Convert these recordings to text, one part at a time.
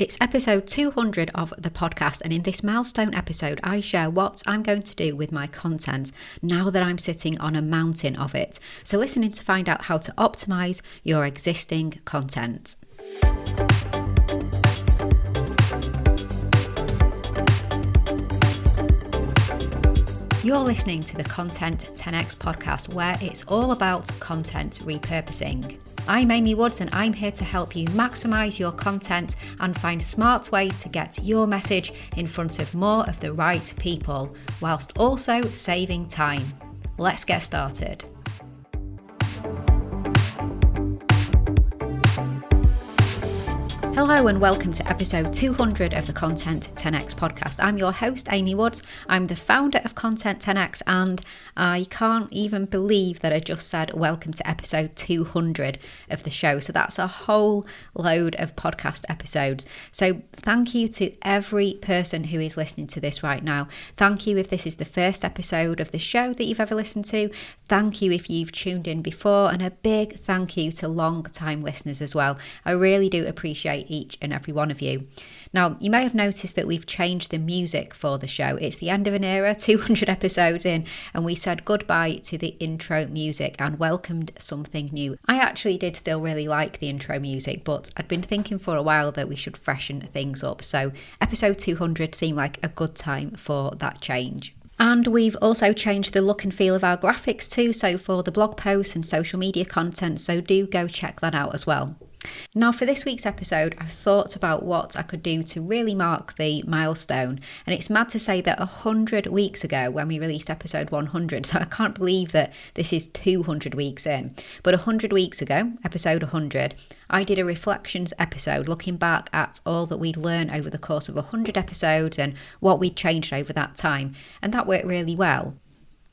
It's episode 200 of the podcast, and in this milestone episode, I share what I'm going to do with my content now that I'm sitting on a mountain of it. So listen in to find out how to optimize your existing content. You're listening to the Content 10x podcast, where it's all about content repurposing. I'm Amy Woods, and I'm here to help you maximize your content and find smart ways to get your message in front of more of the right people, whilst also saving time. Let's get started. Hello and welcome to episode 200 of the Content 10x podcast. I'm your host, Amy Woods. I'm the founder of Content 10x, and I can't even believe that I just said welcome to episode 200 of the show. So that's a whole load of podcast episodes. So thank you to every person who is listening to this right now. Thank you if this is the first episode of the show that you've ever listened to. Thank you if you've tuned in before, and a big thank you to long-time listeners as well. I really do appreciate each and every one of you. Now, you may have noticed that we've changed the music for the show. It's the end of an era, 200 episodes in, and we said goodbye to the intro music and welcomed something new. I actually did still really like the intro music, but I'd been thinking for a while that we should freshen things up. So episode 200 seemed like a good time for that change. And we've also changed the look and feel of our graphics too, so for the blog posts and social media content, so do go check that out as well. Now, for this week's episode, I've thought about what I could do to really mark the milestone. And it's mad to say that 100 weeks ago, when we released episode 100, so I can't believe that this is 200 weeks in, but 100 weeks ago, episode 100, I did a reflections episode looking back at all that we'd learned over the course of 100 episodes and what we'd changed over that time. And that worked really well.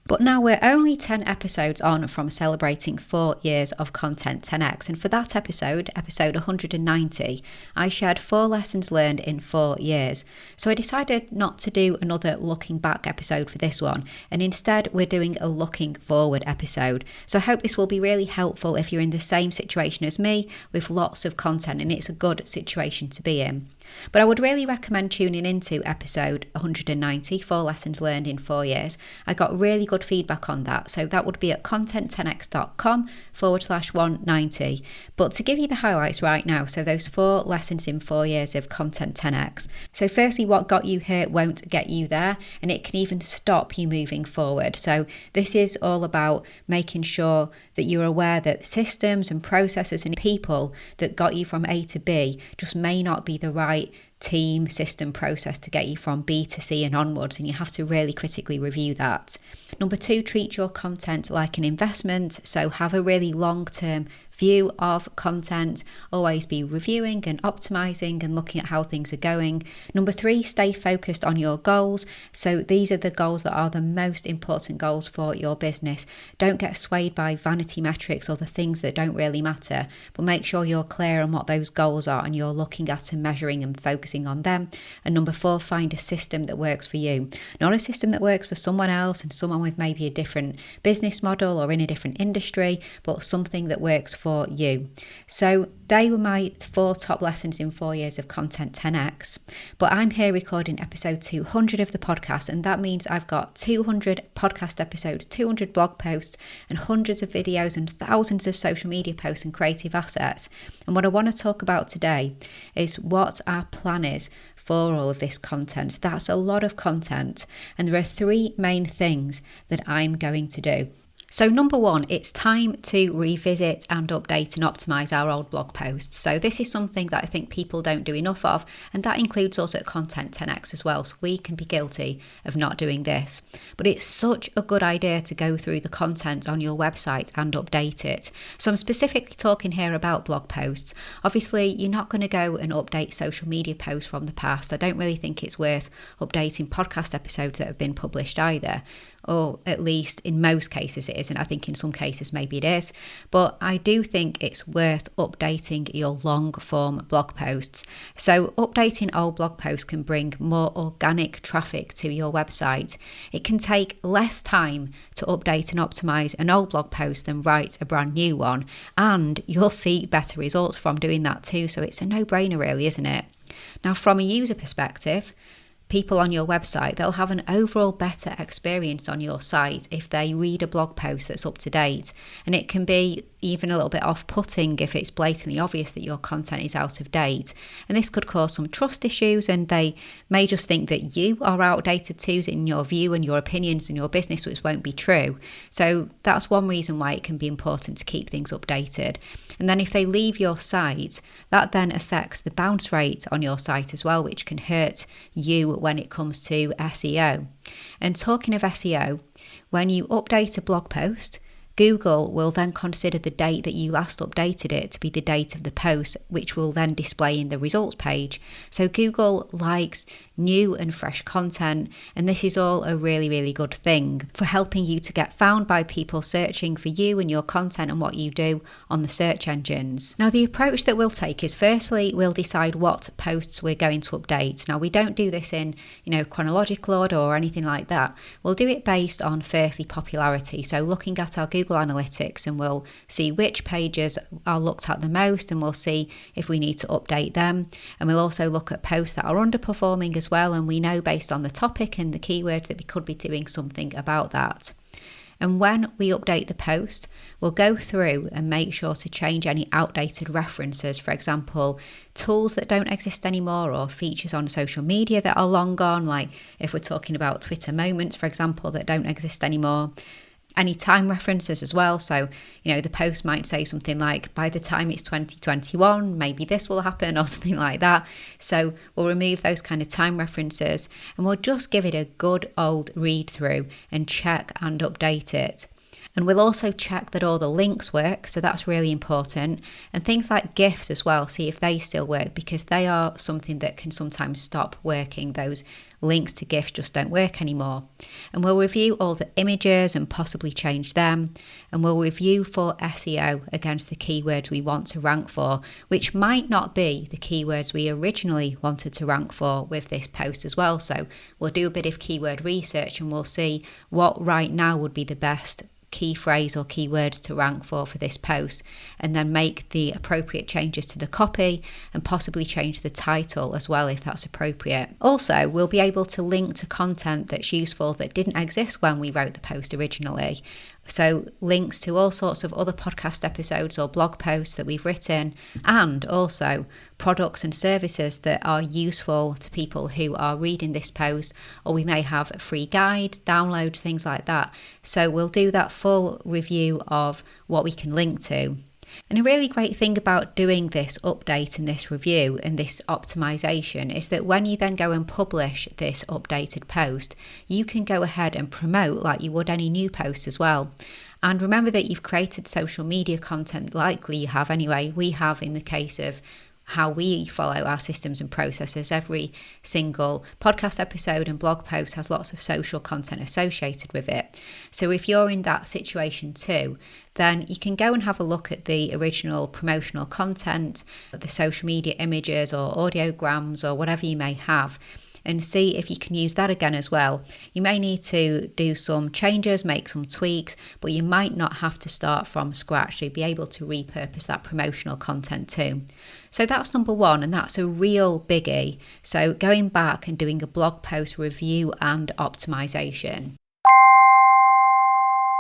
But now we're only 10 episodes on from celebrating 4 years of Content 10x. And for that episode 190, I shared 4 lessons learned in 4 years. So I decided not to do another looking back episode for this one. And instead, we're doing a looking forward episode. So I hope this will be really helpful if you're in the same situation as me with lots of content, and it's a good situation to be in. But I would really recommend tuning into episode 190, 4 lessons learned in 4 years. I got really good feedback on that, so that would be at content10x.com/190. But to give you the highlights right now, so those 4 lessons in 4 years of Content 10x. So firstly, what got you here won't get you there, and it can even stop you moving forward. So this is all about making sure that you're aware that systems and processes and people that got you from A to B just may not be the right team, system, process to get you from B to C and onwards, and you have to really critically review that. Number 2, treat your content like an investment, so have a really long-term view of content, always be reviewing and optimizing and looking at how things are going. Number 3, stay focused on your goals. So these are the goals that are the most important goals for your business. Don't get swayed by vanity metrics or the things that don't really matter, but make sure you're clear on what those goals are and you're looking at and measuring and focusing on them. And number 4, find a system that works for you, not a system that works for someone else and someone with maybe a different business model or in a different industry, but something that works for you. So they were my 4 top lessons in 4 years of Content 10x. But I'm here recording episode 200 of the podcast, and that means I've got 200 podcast episodes, 200 blog posts, and hundreds of videos and thousands of social media posts and creative assets. And what I want to talk about today is what our plan is for all of this content. That's a lot of content, and there are 3 main things that I'm going to do. So number 1, it's time to revisit and update and optimize our old blog posts. So this is something that I think people don't do enough of, and that includes also Content 10x as well. So we can be guilty of not doing this. But it's such a good idea to go through the content on your website and update it. So I'm specifically talking here about blog posts. Obviously, you're not going to go and update social media posts from the past. I don't really think it's worth updating podcast episodes that have been published either. Or at least in most cases it isn't. I think in some cases maybe it is. But I do think it's worth updating your long form blog posts. So updating old blog posts can bring more organic traffic to your website. It can take less time to update and optimize an old blog post than write a brand new one. And you'll see better results from doing that too. So it's a no-brainer really, isn't it? Now, from a user perspective, people on your website, they'll have an overall better experience on your site if they read a blog post that's up to date. And it can be even a little bit off-putting if it's blatantly obvious that your content is out of date. And this could cause some trust issues, and they may just think that you are outdated too in your view and your opinions and your business, which won't be true. So that's one reason why it can be important to keep things updated. And then if they leave your site, that then affects the bounce rate on your site as well, which can hurt you when it comes to SEO. And talking of SEO, when you update a blog post, Google will then consider the date that you last updated it to be the date of the post, which will then display in the results page. So Google likes new and fresh content, and this is all a really, really good thing for helping you to get found by people searching for you and your content and what you do on the search engines. Now, the approach that we'll take is, firstly, we'll decide what posts we're going to update. Now, we don't do this in, chronological order or anything like that. We'll do it based on, firstly, popularity. So looking at our Google Analytics, and we'll see which pages are looked at the most, and we'll see if we need to update them. And we'll also look at posts that are underperforming as well, and we know based on the topic and the keyword that we could be doing something about that. And when we update the post, we'll go through and make sure to change any outdated references, for example, tools that don't exist anymore, or features on social media that are long gone, like if we're talking about Twitter moments, for example, that don't exist anymore. Any time references as well. So, the post might say something like, by the time it's 2021, maybe this will happen, or something like that. So we'll remove those kind of time references, and we'll just give it a good old read through and check and update it. And we'll also check that all the links work, so that's really important. And things like GIFs as well, see if they still work, because they are something that can sometimes stop working. Those links to GIFs just don't work anymore. And we'll review all the images and possibly change them. And we'll review for SEO against the keywords we want to rank for, which might not be the keywords we originally wanted to rank for with this post as well. So we'll do a bit of keyword research, and we'll see what right now would be the best key phrase or keywords to rank for this post, and then make the appropriate changes to the copy and possibly change the title as well if that's appropriate. Also, we'll be able to link to content that's useful that didn't exist when we wrote the post originally. So links to all sorts of other podcast episodes or blog posts that we've written, and also products and services that are useful to people who are reading this post, or we may have a free guide, downloads, things like that. So we'll do that full review of what we can link to. And a really great thing about doing this update and this review and this optimization is that when you then go and publish this updated post, you can go ahead and promote like you would any new post as well. And remember that you've created social media content, likely you have anyway. We have in the case of how we follow our systems and processes. Every single podcast episode and blog post has lots of social content associated with it. So if you're in that situation too, then you can go and have a look at the original promotional content, the social media images or audiograms or whatever you may have, and see if you can use that again as well. You may need to do some changes, make some tweaks, but you might not have to start from scratch. You'll be able to repurpose that promotional content too. So that's number one, and that's a real biggie. So going back and doing a blog post review and optimization.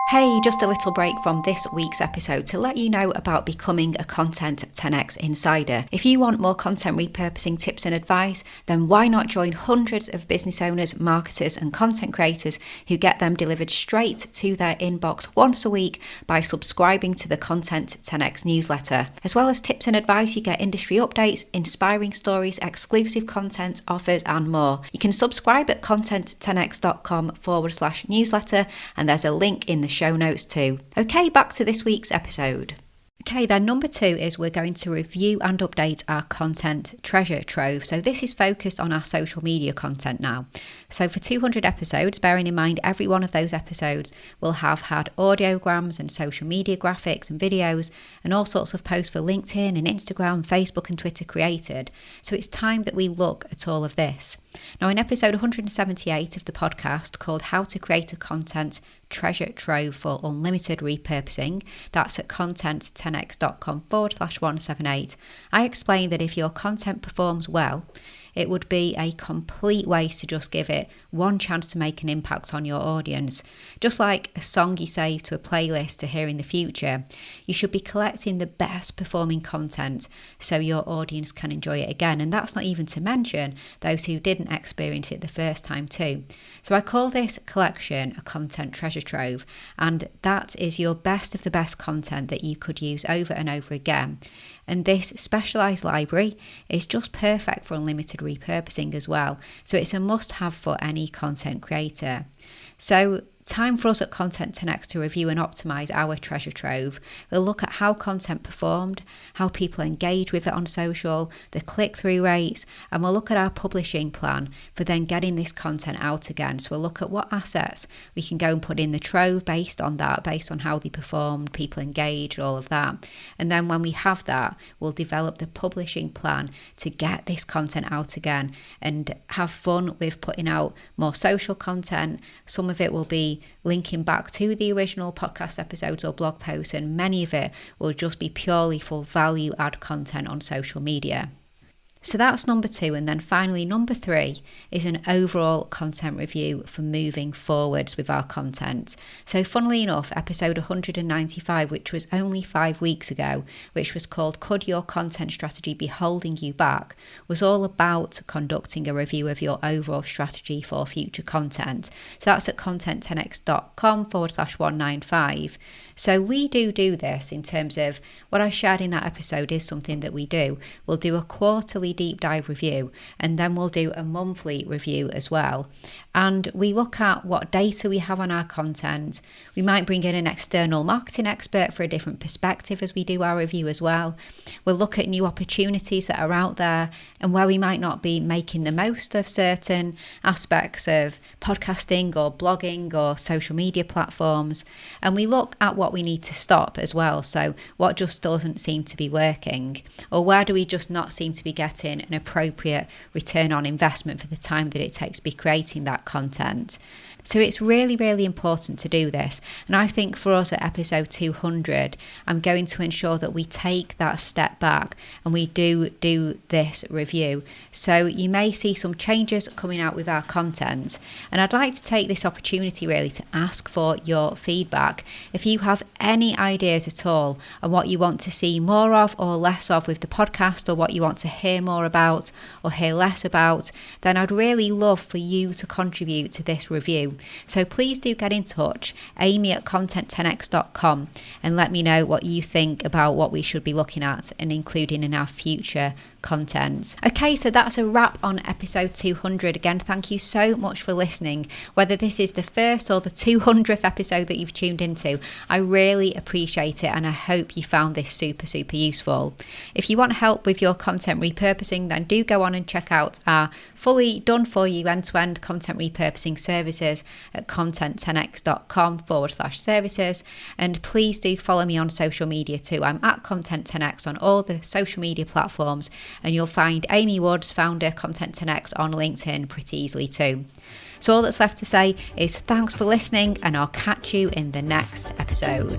Hey, just a little break from this week's episode to let you know about becoming a Content 10x Insider. If you want more content repurposing tips and advice, then why not join hundreds of business owners, marketers and content creators who get them delivered straight to their inbox once a week by subscribing to the Content 10x newsletter. As well as tips and advice, you get industry updates, inspiring stories, exclusive content, offers and more. You can subscribe at content10x.com/newsletter, and there's a link in the show notes too. Okay, back to this week's episode. Okay, then number 2 is we're going to review and update our content treasure trove. So this is focused on our social media content now. So for 200 episodes, bearing in mind every one of those episodes will have had audiograms and social media graphics and videos and all sorts of posts for LinkedIn and Instagram, Facebook and Twitter created. So it's time that we look at all of this. Now in episode 178 of the podcast called How to Create a Content Treasure Trove for Unlimited Repurposing, that's at content10x.com content10x.com/178, I explain that if your content performs well, it would be a complete waste to just give it one chance to make an impact on your audience. Just like a song you save to a playlist to hear in the future, you should be collecting the best performing content so your audience can enjoy it again. And that's not even to mention those who didn't experience it the first time too. So I call this collection a content treasure trove, and that is your best of the best content that you could use over and over again. And this specialised library is just perfect for unlimited repurposing as well. So it's a must-have for any content creator. So time for us at Content 10x to review and optimise our treasure trove. We'll look at how content performed, how people engage with it on social, the click-through rates, and we'll look at our publishing plan for then getting this content out again. So we'll look at what assets we can go and put in the trove based on that, based on how they performed, people engaged, all of that. And then when we have that, we'll develop the publishing plan to get this content out again and have fun with putting out more social content. Some of it will be linking back to the original podcast episodes or blog posts, and many of it will just be purely for value add content on social media. So that's number 2. And then finally, number 3 is an overall content review for moving forwards with our content. So funnily enough, episode 195, which was only 5 weeks ago, which was called Could Your Content Strategy Be Holding You Back?, was all about conducting a review of your overall strategy for future content. So that's at content10x.com/195. So we do this in terms of what I shared in that episode is something that we do. We'll do a quarterly deep dive review, and then we'll do a monthly review as well. And we look at what data we have on our content. We might bring in an external marketing expert for a different perspective as we do our review as well. We'll look at new opportunities that are out there and where we might not be making the most of certain aspects of podcasting or blogging or social media platforms. And we look at what we need to stop as well. So what just doesn't seem to be working, or where do we just not seem to be getting an appropriate return on investment for the time that it takes to be creating that content. So it's really, really important to do this. And I think for us at episode 200, I'm going to ensure that we take that step back and we do this review. So you may see some changes coming out with our content. And I'd like to take this opportunity really to ask for your feedback. If you have any ideas at all on what you want to see more of or less of with the podcast, or what you want to hear more about or hear less about, then I'd really love for you to contribute to this review. So please do get in touch, Amy at content10x.com, and let me know what you think about what we should be looking at and including in our future content. Okay, so that's a wrap on episode 200. Again, thank you so much for listening. Whether this is the first or the 200th episode that you've tuned into, I really appreciate it, and I hope you found this super useful. If you want help with your content repurposing, then do go on and check out our fully done for you end-to-end content repurposing services at content10x.com/services. And please do follow me on social media too. I'm at Content10x on all the social media platforms, and you'll find Amy Woods, founder Content 10x, on LinkedIn pretty easily too. So all that's left to say is thanks for listening, and I'll catch you in the next episode.